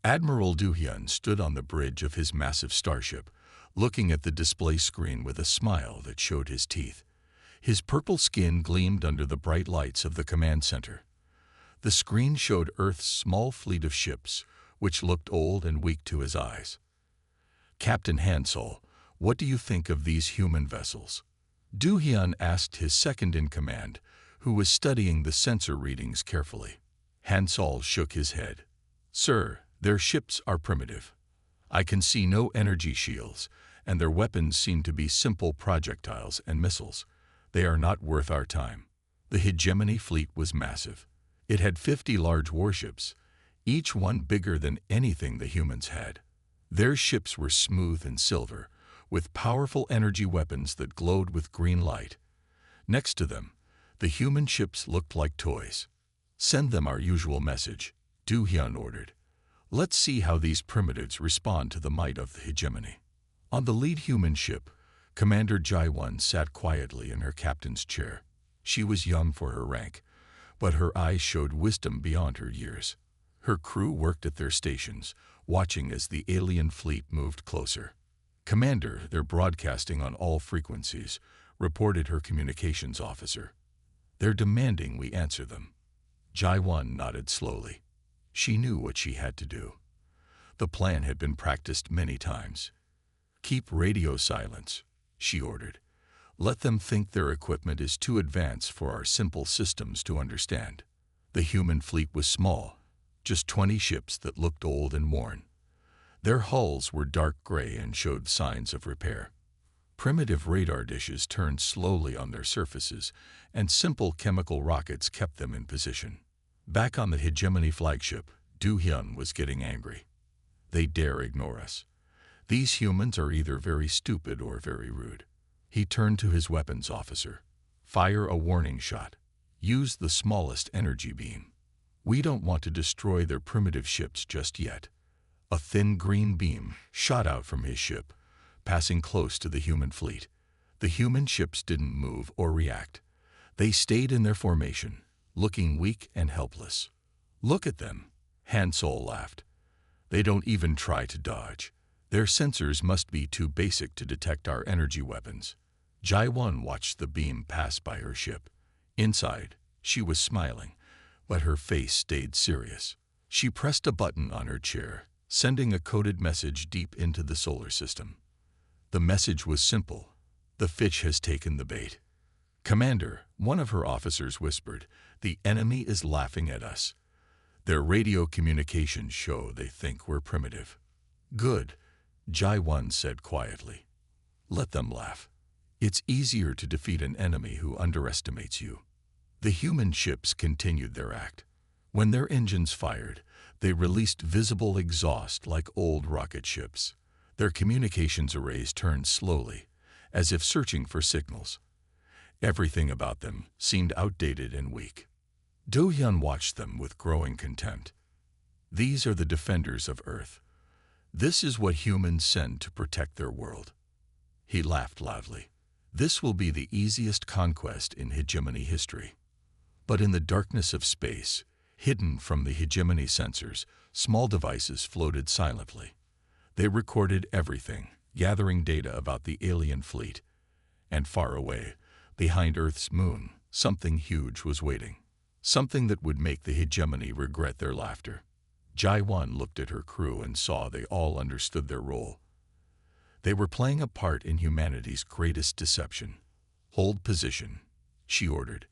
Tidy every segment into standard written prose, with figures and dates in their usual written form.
Admiral Du-hyun stood on the bridge of his massive starship, looking at the display screen with a smile that showed his teeth. His purple skin gleamed under the bright lights of the command center. The screen showed Earth's small fleet of ships, which looked old and weak to his eyes. "Captain Hansol, what do you think of these human vessels?" Du-hyun asked his second-in-command, who was studying the sensor readings carefully. Hansol shook his head. "Sir, their ships are primitive. I can see no energy shields, and their weapons seem to be simple projectiles and missiles. They are not worth our time." The hegemony fleet was massive. It had 50 large warships, each one bigger than anything the humans had. Their ships were smooth and silver, with powerful energy weapons that glowed with green light. Next to them, the human ships looked like toys. "Send them our usual message," Du-hyun ordered. "Let's see how these primitives respond to the might of the hegemony." On the lead human ship, Commander Jae-won sat quietly in her captain's chair. She was young for her rank, but her eyes showed wisdom beyond her years. Her crew worked at their stations, watching as the alien fleet moved closer. "Commander, they're broadcasting on all frequencies," reported her communications officer. "They're demanding we answer them." Jae-won nodded slowly. She knew what she had to do. The plan had been practiced many times. "Keep radio silence," she ordered. "Let them think their equipment is too advanced for our simple systems to understand." The human fleet was small, just 20 ships that looked old and worn. Their hulls were dark gray and showed signs of repair. Primitive radar dishes turned slowly on their surfaces, and simple chemical rockets kept them in position. Back on the hegemony flagship, Du-hyun was getting angry. "They dare ignore us. These humans are either very stupid or very rude." He turned to his weapons officer. "Fire a warning shot. Use the smallest energy beam. We don't want to destroy their primitive ships just yet." A thin green beam shot out from his ship, passing close to the human fleet. The human ships didn't move or react. They stayed in their formation, looking weak and helpless. "Look at them," Hansol laughed. "They don't even try to dodge. Their sensors must be too basic to detect our energy weapons." Jae-won watched the beam pass by her ship. Inside, she was smiling, but her face stayed serious. She pressed a button on her chair, sending a coded message deep into the solar system. The message was simple: "The fish has taken the bait." "Commander," one of her officers whispered, "the enemy is laughing at us. Their radio communications show they think we're primitive." "Good," Jae-won said quietly. "Let them laugh. It's easier to defeat an enemy who underestimates you." The human ships continued their act. When their engines fired, they released visible exhaust like old rocket ships. Their communications arrays turned slowly, as if searching for signals. Everything about them seemed outdated and weak. Du-hyun watched them with growing contempt. "These are the defenders of Earth. This is what humans send to protect their world." He laughed loudly. "This will be the easiest conquest in hegemony history." But in the darkness of space, hidden from the hegemony sensors, small devices floated silently. They recorded everything, gathering data about the alien fleet. And far away, behind Earth's moon, something huge was waiting. Something that would make the hegemony regret their laughter. Jae-won looked at her crew and saw they all understood their role. They were playing a part in humanity's greatest deception. "Hold position," she ordered.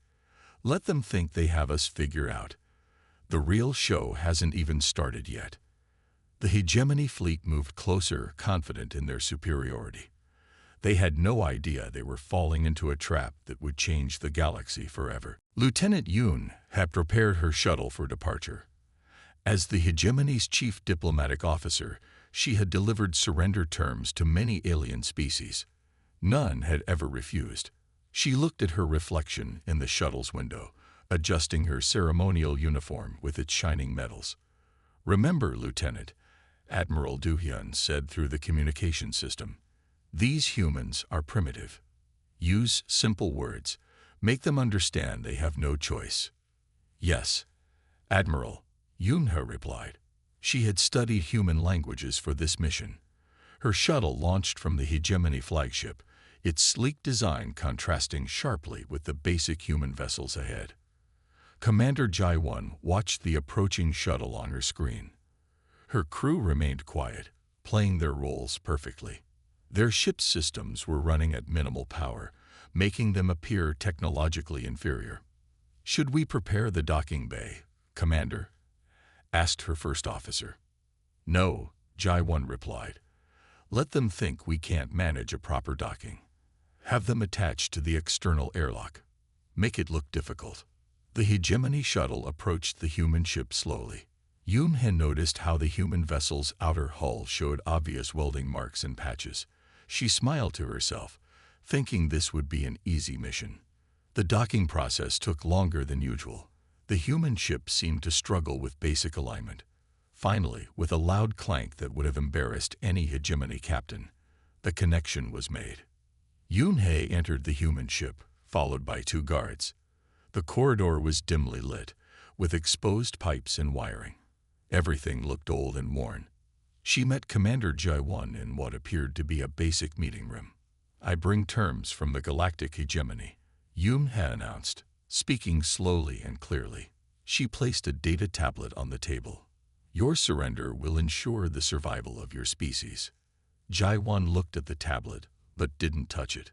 "Let them think they have us figured out. The real show hasn't even started yet." The hegemony fleet moved closer, confident in their superiority. They had no idea they were falling into a trap that would change the galaxy forever. Lieutenant Yoon had prepared her shuttle for departure. As the hegemony's chief diplomatic officer, she had delivered surrender terms to many alien species. None had ever refused. She looked at her reflection in the shuttle's window, adjusting her ceremonial uniform with its shining medals. "Remember, Lieutenant," Admiral Du-hyun said through the communication system, "these humans are primitive. Use simple words. Make them understand they have no choice." "Yes, Admiral," Yoon-ha replied. She had studied human languages for this mission. Her shuttle launched from the Hegemony flagship, its sleek design contrasting sharply with the basic human vessels ahead. Commander Jai-1 watched the approaching shuttle on her screen. Her crew remained quiet, playing their roles perfectly. Their ship's systems were running at minimal power, making them appear technologically inferior. "Should we prepare the docking bay, Commander?" asked her first officer. "No," Jai-1 replied. "Let them think we can't manage a proper docking. Have them attached to the external airlock. Make it look difficult." The Hegemony shuttle approached the human ship slowly. Yoon had noticed how the human vessel's outer hull showed obvious welding marks and patches. She smiled to herself, thinking this would be an easy mission. The docking process took longer than usual. The human ship seemed to struggle with basic alignment. Finally, with a loud clank that would have embarrassed any Hegemony captain, the connection was made. Yoon-hae entered the human ship, followed by 2 guards. The corridor was dimly lit, with exposed pipes and wiring. Everything looked old and worn. She met Commander Jai-1 in what appeared to be a basic meeting room. "I bring terms from the Galactic Hegemony," Yoon-hae announced, speaking slowly and clearly. She placed a data tablet on the table. "Your surrender will ensure the survival of your species." Jai-1 looked at the tablet, but didn't touch it.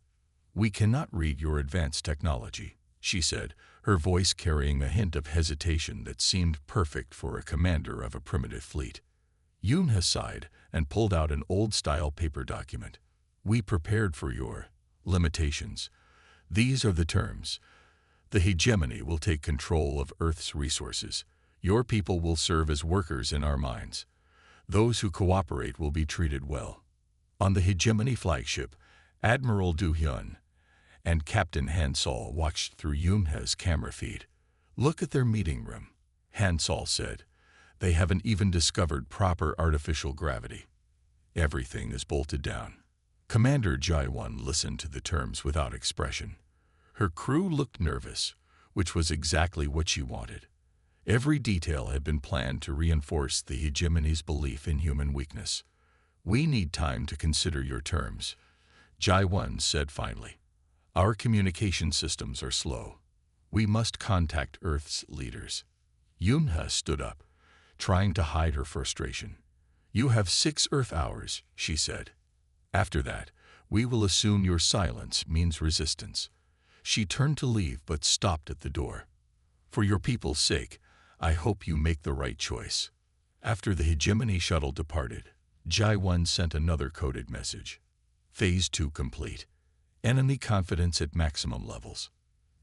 "We cannot read your advanced technology," she said, her voice carrying a hint of hesitation that seemed perfect for a commander of a primitive fleet. Yoon-hae sighed and pulled out an old-style paper document. "We prepared for your limitations. These are the terms. The Hegemony will take control of Earth's resources. Your people will serve as workers in our mines. Those who cooperate will be treated well." On the Hegemony flagship, Admiral Do-hyun and Captain Han-sol watched through Yoon-hae's camera feed. "Look at their meeting room," Han-sol said. "They haven't even discovered proper artificial gravity. Everything is bolted down." Commander Jai-1 listened to the terms without expression. Her crew looked nervous, which was exactly what she wanted. Every detail had been planned to reinforce the Hegemony's belief in human weakness. "We need time to consider your terms," Jai-1 said finally. "Our communication systems are slow. We must contact Earth's leaders." Yoon-hae stood up, trying to hide her frustration. "You have 6 Earth hours," she said. "After that, we will assume your silence means resistance." She turned to leave but stopped at the door. "For your people's sake, I hope you make the right choice." After the Hegemony shuttle departed, Jai-1 sent another coded message. "Phase 2 complete. Enemy confidence at maximum levels."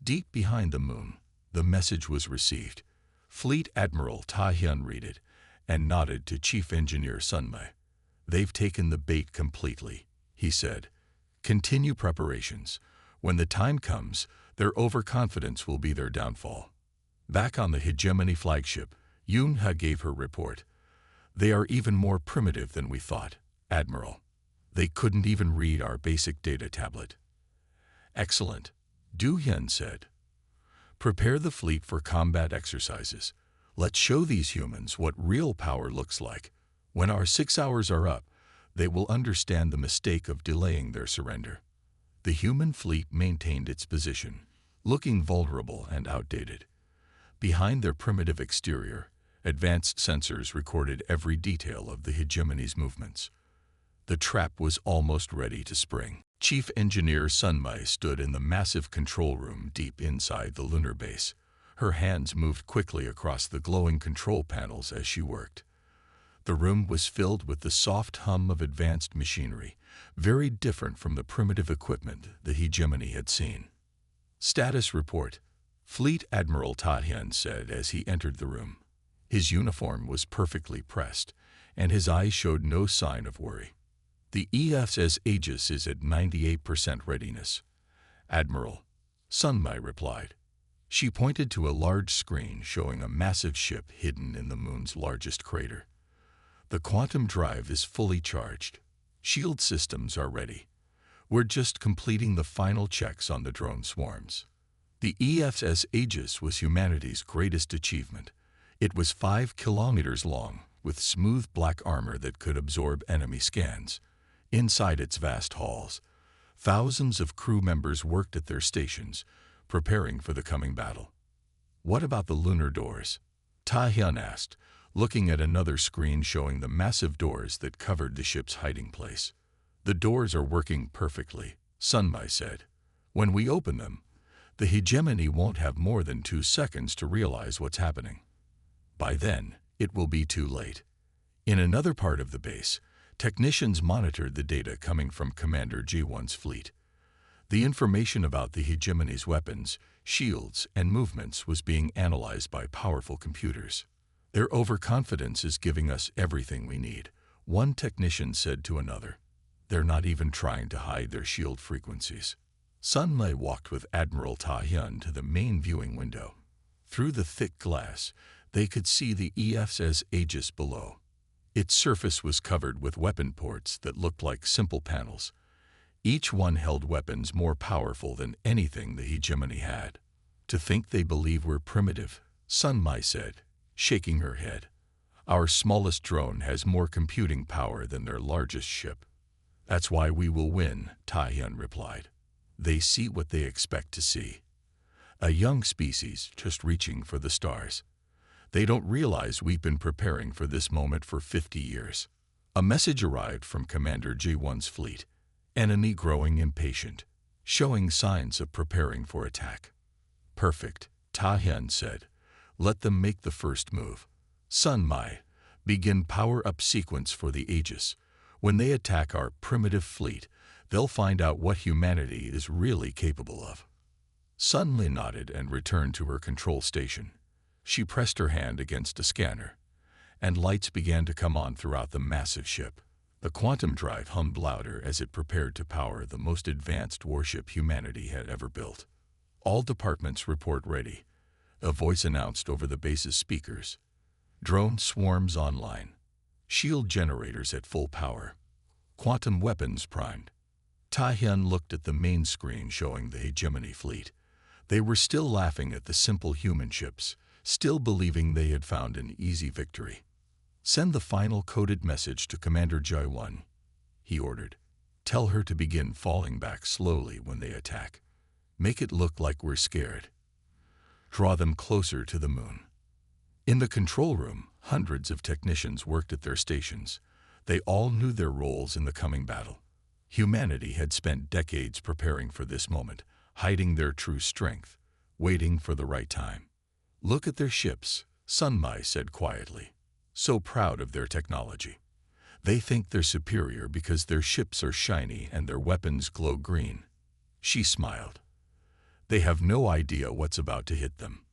Deep behind the moon, the message was received. Fleet Admiral Ta-hyun read it and nodded to Chief Engineer Sun-mi. "They've taken the bait completely," he said. "Continue preparations. When the time comes, their overconfidence will be their downfall." Back on the Hegemony flagship, Yoon-hae gave her report. "They are even more primitive than we thought, Admiral. They couldn't even read our basic data tablet." "Excellent," Do-hyun said. "Prepare the fleet for combat exercises. Let's show these humans what real power looks like. When our 6 hours are up, they will understand the mistake of delaying their surrender." The human fleet maintained its position, looking vulnerable and outdated. Behind their primitive exterior, advanced sensors recorded every detail of the Hegemony's movements. The trap was almost ready to spring. Chief Engineer Sun-mi stood in the massive control room deep inside the lunar base. Her hands moved quickly across the glowing control panels as she worked. The room was filled with the soft hum of advanced machinery, very different from the primitive equipment the Hegemony had seen. "Status report," Fleet Admiral Ta-hyun said as he entered the room. His uniform was perfectly pressed, and his eyes showed no sign of worry. "The EF's Aegis is at 98% readiness, Admiral," Sun-mi replied. She pointed to a large screen showing a massive ship hidden in the moon's largest crater. "The quantum drive is fully charged. Shield systems are ready. We're just completing the final checks on the drone swarms." The EF's Aegis was humanity's greatest achievement. It was 5 kilometers long, with smooth black armor that could absorb enemy scans. Inside its vast halls, thousands of crew members worked at their stations, preparing for the coming battle. "What about the lunar doors?" Ta-Hyun asked, looking at another screen showing the massive doors that covered the ship's hiding place. "The doors are working perfectly," Sunmai said. "When we open them, the hegemony won't have more than 2 seconds to realize what's happening. By then, it will be too late." In another part of the base, technicians monitored the data coming from Commander G1's fleet. The information about the hegemony's weapons, shields, and movements was being analyzed by powerful computers. "Their overconfidence is giving us everything we need," one technician said to another. "They're not even trying to hide their shield frequencies." Sunmai walked with Admiral Ta-Hyun to the main viewing window. Through the thick glass, they could see the HFY Aegis below. Its surface was covered with weapon ports that looked like simple panels. Each one held weapons more powerful than anything the hegemony had. "To think they believe we're primitive," Sunmai said, shaking her head. "Our smallest drone has more computing power than their largest ship." "That's why we will win," Ta-Hyun replied. "They see what they expect to see. A young species just reaching for the stars. They don't realize we've been preparing for this moment for 50 years. A message arrived from Commander G1's fleet. Enemy growing impatient, showing signs of preparing for attack. "Perfect," Ta-Hyun said. "Let them make the first move." "Sunmai, begin power-up sequence for the Aegis. When they attack our primitive fleet, they'll find out what humanity is really capable of." Sunmai nodded and returned to her control station. She pressed her hand against a scanner, and lights began to come on throughout the massive ship. The quantum drive hummed louder as it prepared to power the most advanced warship humanity had ever built. "All departments report ready," a voice announced over the base's speakers. "Drone swarms online. Shield generators at full power. Quantum weapons primed." Ta-Hyun looked at the main screen showing the hegemony fleet. They were still laughing at the simple human ships, still believing they had found an easy victory. "Send the final coded message to Commander G1," he ordered. "Tell her to begin falling back slowly when they attack. Make it look like we're scared. Draw them closer to the moon." In the control room, hundreds of technicians worked at their stations. They all knew their roles in the coming battle. Humanity had spent decades preparing for this moment, hiding their true strength, waiting for the right time. "Look at their ships," Sunmai said quietly. "So proud of their technology. They think they're superior because their ships are shiny and their weapons glow green." She smiled. "They have no idea what's about to hit them."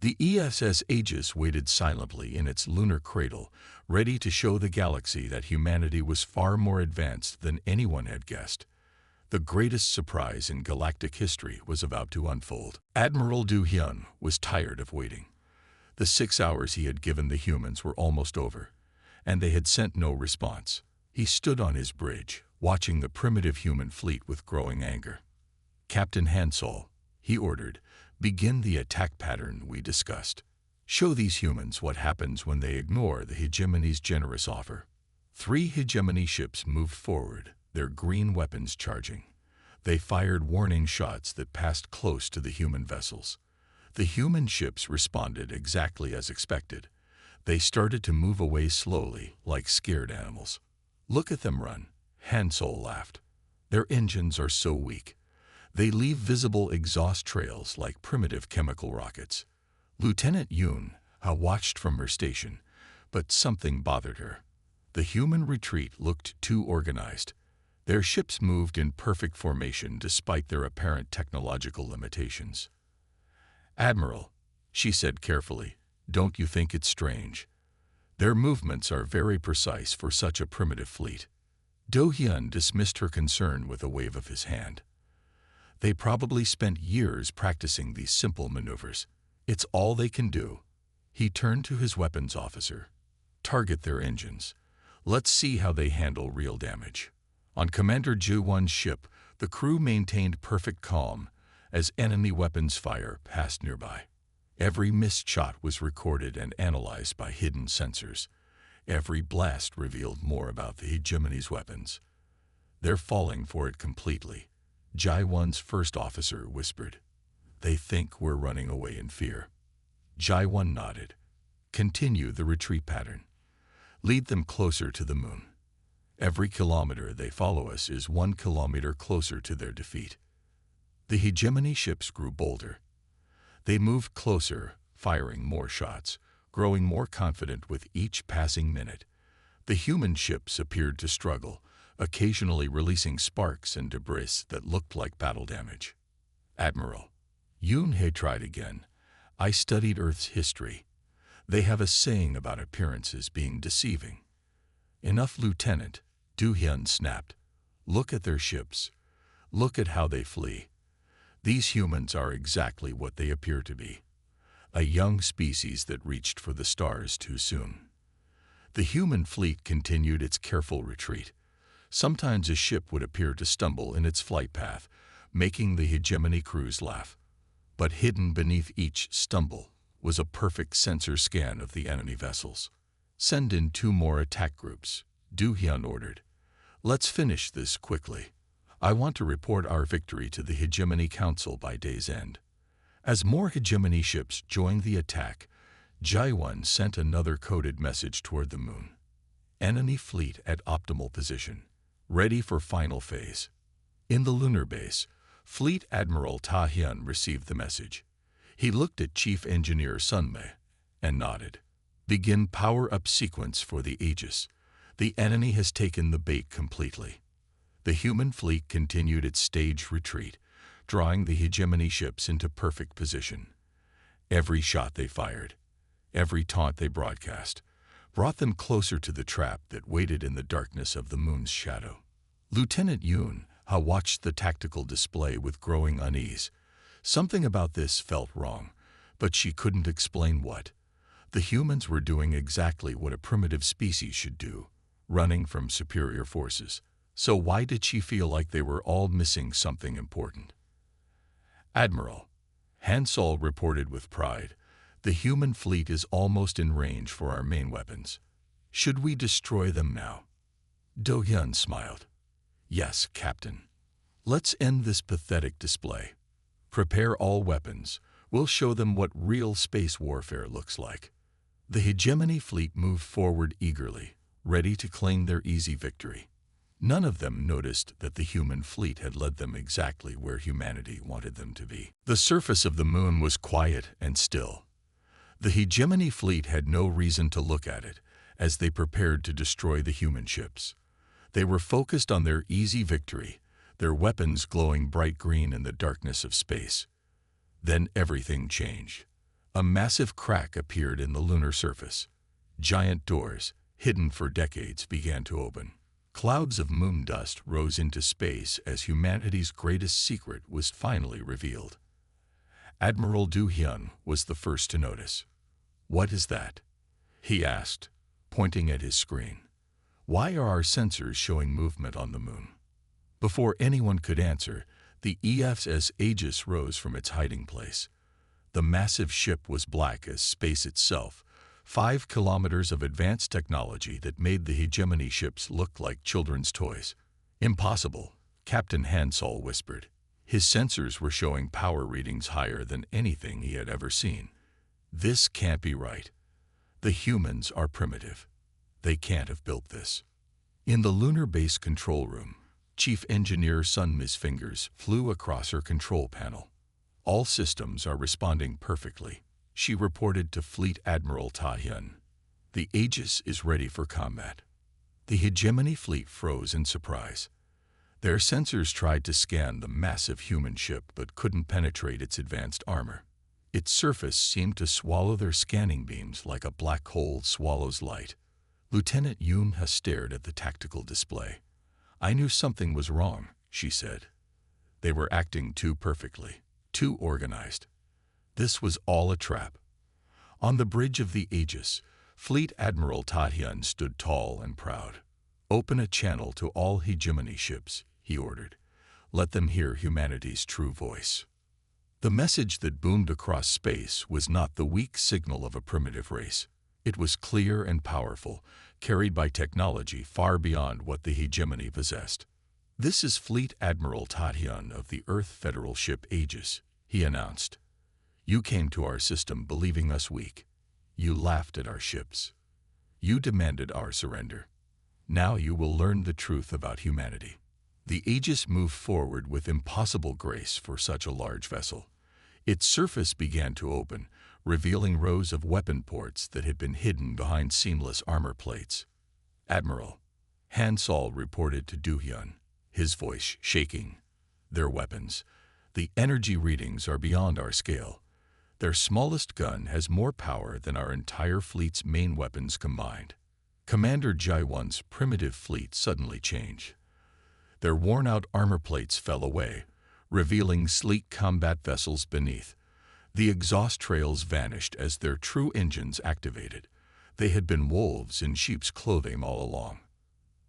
The HFY Aegis waited silently in its lunar cradle, ready to show the galaxy that humanity was far more advanced than anyone had guessed. The greatest surprise in galactic history was about to unfold. Admiral Do-hyun was tired of waiting. The 6 hours he had given the humans were almost over, and they had sent no response. He stood on his bridge, watching the primitive human fleet with growing anger. "Captain Hansol," he ordered, "begin the attack pattern we discussed. Show these humans what happens when they ignore the hegemony's generous offer." 3 hegemony ships moved forward, their green weapons charging. They fired warning shots that passed close to the human vessels. The human ships responded exactly as expected. They started to move away slowly, like scared animals. "Look at them run," Hansol laughed. "Their engines are so weak. They leave visible exhaust trails like primitive chemical rockets." Lieutenant Yoon watched from her station, but something bothered her. The human retreat looked too organized. Their ships moved in perfect formation despite their apparent technological limitations. "Admiral," she said carefully, "don't you think it's strange? Their movements are very precise for such a primitive fleet." Do-hyun dismissed her concern with a wave of his hand. "They probably spent years practicing these simple maneuvers. It's all they can do." He turned to his weapons officer. "Target their engines. Let's see how they handle real damage." On Commander Ju-1's ship, the crew maintained perfect calm as enemy weapons fire passed nearby. Every missed shot was recorded and analyzed by hidden sensors. Every blast revealed more about the hegemony's weapons. "They're falling for it completely," Jai-Wan's first officer whispered. "They think we're running away in fear." Jai-Wan nodded. "Continue the retreat pattern. Lead them closer to the moon. Every kilometer they follow us is 1 kilometer closer to their defeat." The hegemony ships grew bolder. They moved closer, firing more shots, growing more confident with each passing minute. The human ships appeared to struggle, occasionally releasing sparks and debris that looked like battle damage. "Admiral," Yun-He tried again, "I studied Earth's history. They have a saying about appearances being deceiving." "Enough, Lieutenant," Du-Hyun snapped. "Look at their ships. Look at how they flee. These humans are exactly what they appear to be. A young species that reached for the stars too soon." The human fleet continued its careful retreat. Sometimes a ship would appear to stumble in its flight path, making the hegemony crews laugh. But hidden beneath each stumble was a perfect sensor scan of the enemy vessels. "Send in 2 more attack groups," Du-Hyun ordered. "Let's finish this quickly. I want to report our victory to the Hegemony Council by day's end." As more hegemony ships joined the attack, Jai-Wan sent another coded message toward the moon. "Enemy fleet at optimal position, ready for final phase." In the lunar base, Fleet Admiral Ta-Hyun received the message. He looked at Chief Engineer Sun-Mei and nodded. "Begin power-up sequence for the Aegis. The enemy has taken the bait completely." The human fleet continued its staged retreat, drawing the hegemony ships into perfect position. Every shot they fired, every taunt they broadcast, brought them closer to the trap that waited in the darkness of the moon's shadow. Lieutenant Yun-Ha watched the tactical display with growing unease. Something about this felt wrong, but she couldn't explain what. The humans were doing exactly what a primitive species should do, running from superior forces. So why did she feel like they were all missing something important? "Admiral," Han Sol reported with pride, "the human fleet is almost in range for our main weapons. Should we destroy them now?" Do-Hyun smiled. "Yes, Captain. Let's end this pathetic display. Prepare all weapons. We'll show them what real space warfare looks like." The hegemony fleet moved forward eagerly, ready to claim their easy victory. None of them noticed that the human fleet had led them exactly where humanity wanted them to be. The surface of the moon was quiet and still. The hegemony fleet had no reason to look at it as they prepared to destroy the human ships. They were focused on their easy victory, their weapons glowing bright green in the darkness of space. Then everything changed. A massive crack appeared in the lunar surface. Giant doors, hidden for decades, began to open. Clouds of moon dust rose into space as humanity's greatest secret was finally revealed. Admiral Du-Hyun was the first to notice. "What is that?" he asked, pointing at his screen. "Why are our sensors showing movement on the moon?" Before anyone could answer, the HFY Aegis rose from its hiding place. The massive ship was black as space itself, 5 kilometers of advanced technology that made the hegemony ships look like children's toys. "Impossible," Captain Han Sol whispered. His sensors were showing power readings higher than anything he had ever seen. "This can't be right. The humans are primitive. They can't have built this." In the lunar base control room, Chief Engineer Sun-Mi's fingers flew across her control panel. "All systems are responding perfectly," she reported to Fleet Admiral Ta-Hyun. "The Aegis is ready for combat." The hegemony fleet froze in surprise. Their sensors tried to scan the massive human ship but couldn't penetrate its advanced armor. Its surface seemed to swallow their scanning beams like a black hole swallows light. Lieutenant Yun-Ha stared at the tactical display. "I knew something was wrong," she said. "They were acting too perfectly, too organized. This was all a trap." On the bridge of the Aegis, Fleet Admiral Ta-Hyun stood tall and proud. "Open a channel to all hegemony ships," he ordered. "Let them hear humanity's true voice." The message that boomed across space was not the weak signal of a primitive race. It was clear and powerful, carried by technology far beyond what the hegemony possessed. "This is Fleet Admiral Tahyun of the Earth Federal ship Aegis," he announced. "You came to our system believing us weak. You laughed at our ships. You demanded our surrender. Now you will learn the truth about humanity." The Aegis moved forward with impossible grace for such a large vessel. Its surface began to open, revealing rows of weapon ports that had been hidden behind seamless armor plates. "Admiral," Han Sol reported to Do-hyun, his voice shaking. "Their weapons. The energy readings are beyond our scale. Their smallest gun has more power than our entire fleet's main weapons combined." Commander Jaiwon's primitive fleet suddenly changed. Their worn-out armor plates fell away, revealing sleek combat vessels beneath. The exhaust trails vanished as their true engines activated. They had been wolves in sheep's clothing all along.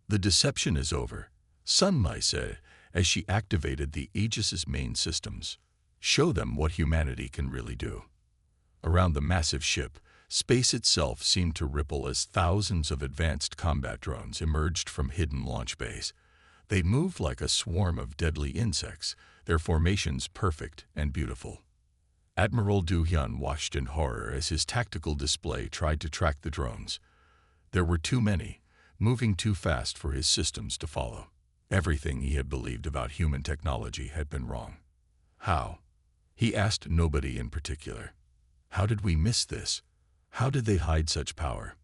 "The deception is over," Sun Mai said as she activated the Aegis's main systems. "Show them what humanity can really do." Around the massive ship, space itself seemed to ripple as thousands of advanced combat drones emerged from hidden launch bays. They moved like a swarm of deadly insects, their formations perfect and beautiful. Admiral Do-hyun watched in horror as his tactical display tried to track the drones. There were too many, moving too fast for his systems to follow. Everything he had believed about human technology had been wrong. "How?" he asked nobody in particular. "How did we miss this? How did they hide such power?"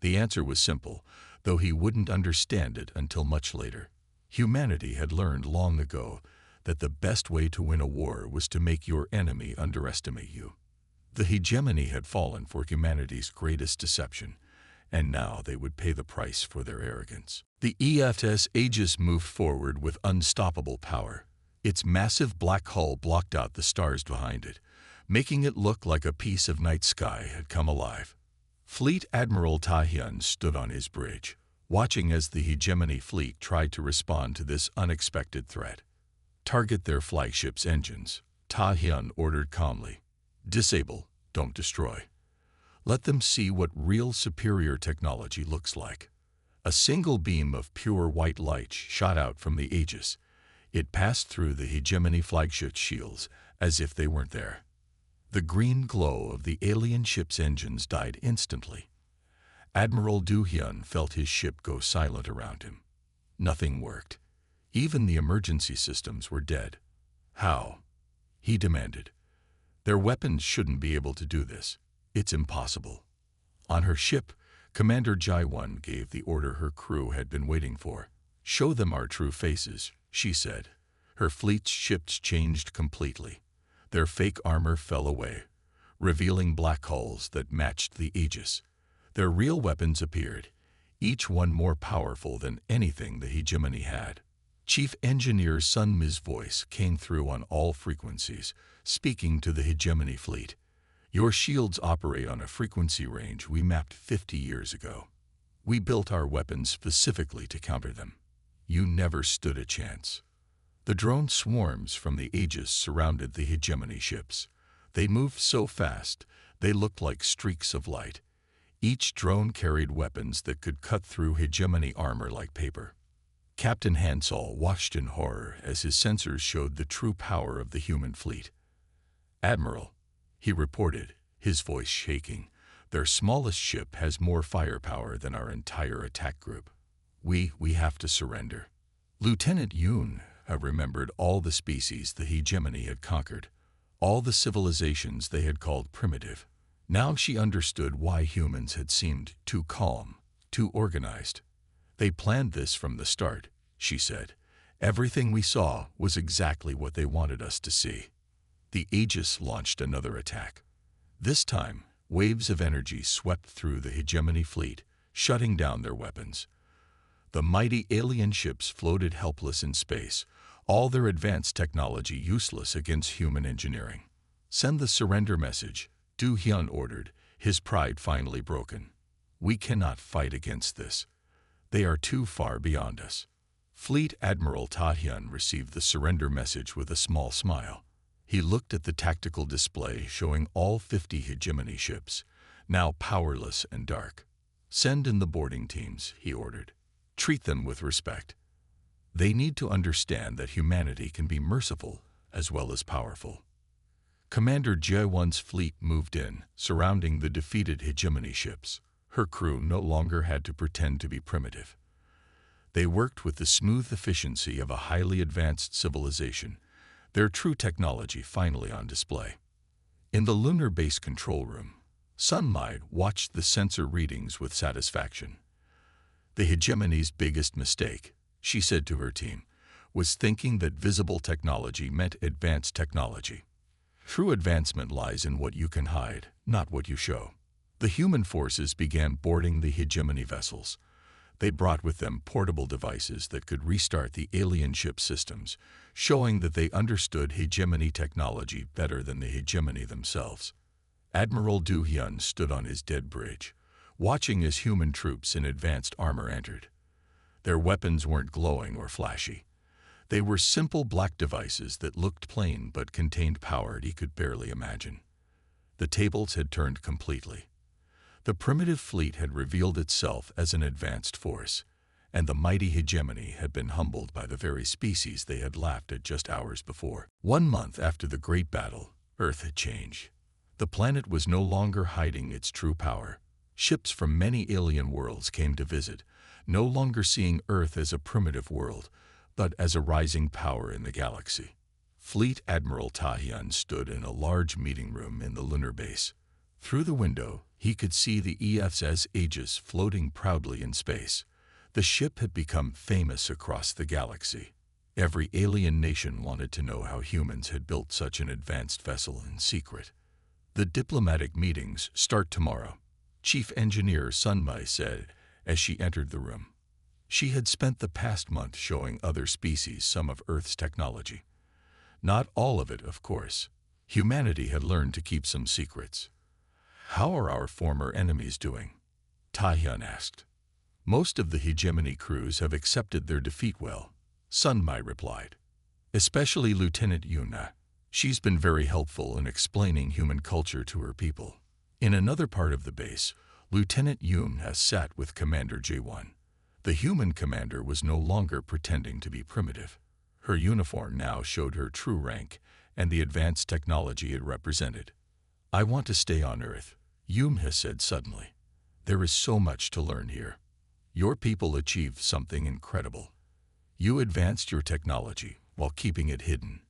The answer was simple, though he wouldn't understand it until much later. Humanity had learned long ago that the best way to win a war was to make your enemy underestimate you. The hegemony had fallen for humanity's greatest deception, and now they would pay the price for their arrogance. The EFS Aegis moved forward with unstoppable power. Its massive black hull blocked out the stars behind it, making it look like a piece of night sky had come alive. Fleet Admiral Tahyun stood on his bridge, watching as the hegemony fleet tried to respond to this unexpected threat. "Target their flagship's engines," Tahyun ordered calmly. "Disable, don't destroy. Let them see what real superior technology looks like." A single beam of pure white light shot out from the Aegis. It passed through the hegemony flagship shields as if they weren't there. The green glow of the alien ship's engines died instantly. Admiral Do-hyun felt his ship go silent around him. Nothing worked. Even the emergency systems were dead. "How?" he demanded. "Their weapons shouldn't be able to do this. It's impossible." On her ship, Commander Jaiwon gave the order her crew had been waiting for. "Show them our true faces," she said. Her fleet's ships changed completely. Their fake armor fell away, revealing black hulls that matched the Aegis. Their real weapons appeared, each one more powerful than anything the hegemony had. Chief Engineer Sun Mi's voice came through on all frequencies, speaking to the hegemony fleet. "Your shields operate on a frequency range we mapped 50 years ago. We built our weapons specifically to counter them. You never stood a chance." The drone swarms from the Aegis surrounded the hegemony ships. They moved so fast, they looked like streaks of light. Each drone carried weapons that could cut through hegemony armor like paper. Captain Han Sol watched in horror as his sensors showed the true power of the human fleet. "Admiral," he reported, his voice shaking, "their smallest ship has more firepower than our entire attack group. We have to surrender." Lieutenant Yoon remembered all the species the hegemony had conquered, all the civilizations they had called primitive. Now she understood why humans had seemed too calm, too organized. "They planned this from the start," she said. "Everything we saw was exactly what they wanted us to see." The Aegis launched another attack. This time, waves of energy swept through the hegemony fleet, shutting down their weapons. The mighty alien ships floated helpless in space, all their advanced technology useless against human engineering. "Send the surrender message," Do-hyun ordered, his pride finally broken. "We cannot fight against this. They are too far beyond us." Fleet Admiral Tahyun received the surrender message with a small smile. He looked at the tactical display showing all 50 hegemony ships, now powerless and dark. "Send in the boarding teams," he ordered. "Treat them with respect. They need to understand that humanity can be merciful as well as powerful." Commander J1's fleet moved in, surrounding the defeated hegemony ships. Her crew no longer had to pretend to be primitive. They worked with the smooth efficiency of a highly advanced civilization, their true technology finally on display. In the lunar base control room, Sunmai watched the sensor readings with satisfaction. The hegemony's biggest mistake, she said to her team, was thinking that visible technology meant advanced technology. True advancement lies in what you can hide, not what you show. The human forces began boarding the hegemony vessels. They brought with them portable devices that could restart the alien ship systems, showing that they understood hegemony technology better than the hegemony themselves. Admiral Du Hyun stood on his dead bridge, watching as human troops in advanced armor entered. Their weapons weren't glowing or flashy. They were simple black devices that looked plain but contained power he could barely imagine. The tables had turned completely. The primitive fleet had revealed itself as an advanced force, and the mighty hegemony had been humbled by the very species they had laughed at just hours before. 1 month after the Great Battle, Earth had changed. The planet was no longer hiding its true power. Ships from many alien worlds came to visit, no longer seeing Earth as a primitive world, but as a rising power in the galaxy. Fleet Admiral Tahyun stood in a large meeting room in the lunar base. Through the window, he could see the EF's Aegis floating proudly in space. The ship had become famous across the galaxy. Every alien nation wanted to know how humans had built such an advanced vessel in secret. "The diplomatic meetings start tomorrow," Chief Engineer Sunmai said as she entered the room. She had spent the past month showing other species some of Earth's technology. Not all of it, of course. Humanity had learned to keep some secrets. "How are our former enemies doing?" Tahyun asked. "Most of the hegemony crews have accepted their defeat well," Sunmai replied. "Especially Lieutenant Yuna. She's been very helpful in explaining human culture to her people." In another part of the base, Lieutenant Yun has sat with Commander J1. The human commander was no longer pretending to be primitive. Her uniform now showed her true rank and the advanced technology it represented. "I want to stay on Earth," Yun has said suddenly. "There is so much to learn here. Your people achieved something incredible. You advanced your technology while keeping it hidden.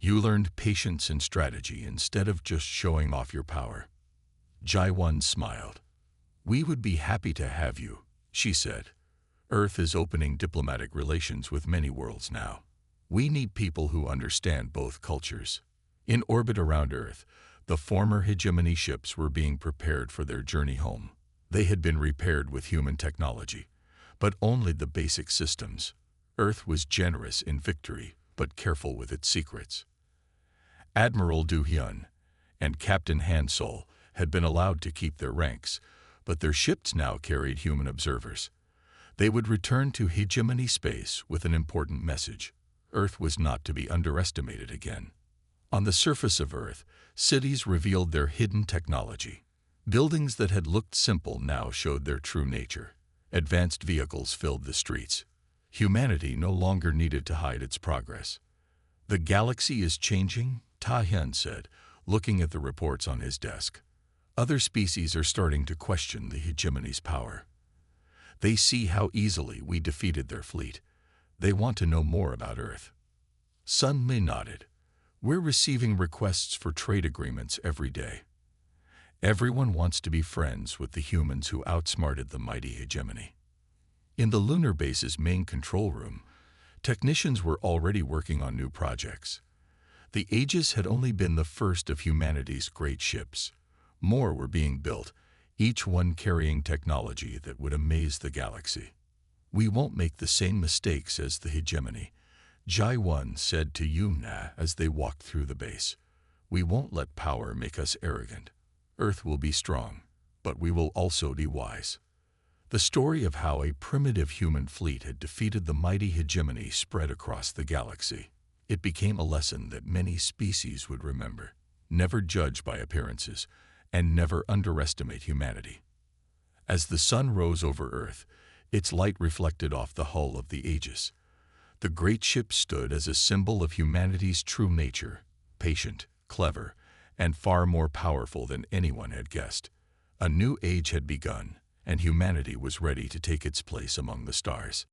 You learned patience and strategy instead of just showing off your power." Jaiwan smiled. "We would be happy to have you," she said. "Earth is opening diplomatic relations with many worlds now. We need people who understand both cultures." In orbit around Earth, the former hegemony ships were being prepared for their journey home. They had been repaired with human technology, but only the basic systems. Earth was generous in victory, but careful with its secrets. Admiral Du Hyun and Captain Han Sol had been allowed to keep their ranks, but their ships now carried human observers. They would return to hegemony space with an important message. Earth was not to be underestimated again. On the surface of Earth, cities revealed their hidden technology. Buildings that had looked simple now showed their true nature. Advanced vehicles filled the streets. Humanity no longer needed to hide its progress. "The galaxy is changing," Tahyun said, looking at the reports on his desk. "Other species are starting to question the hegemony's power. They see how easily we defeated their fleet. They want to know more about Earth." Sunmai nodded. "We're receiving requests for trade agreements every day. Everyone wants to be friends with the humans who outsmarted the mighty hegemony." In the lunar base's main control room, technicians were already working on new projects. The Aegis had only been the first of humanity's great ships. More were being built, each one carrying technology that would amaze the galaxy. "We won't make the same mistakes as the hegemony," Jaiwan said to Yuna as they walked through the base. "We won't let power make us arrogant. Earth will be strong, but we will also be wise." The story of how a primitive human fleet had defeated the mighty hegemony spread across the galaxy. It became a lesson that many species would remember. Never judge by appearances, and never underestimate humanity. As the sun rose over Earth, its light reflected off the hull of the Aegis. The great ship stood as a symbol of humanity's true nature, patient, clever, and far more powerful than anyone had guessed. A new age had begun, and humanity was ready to take its place among the stars.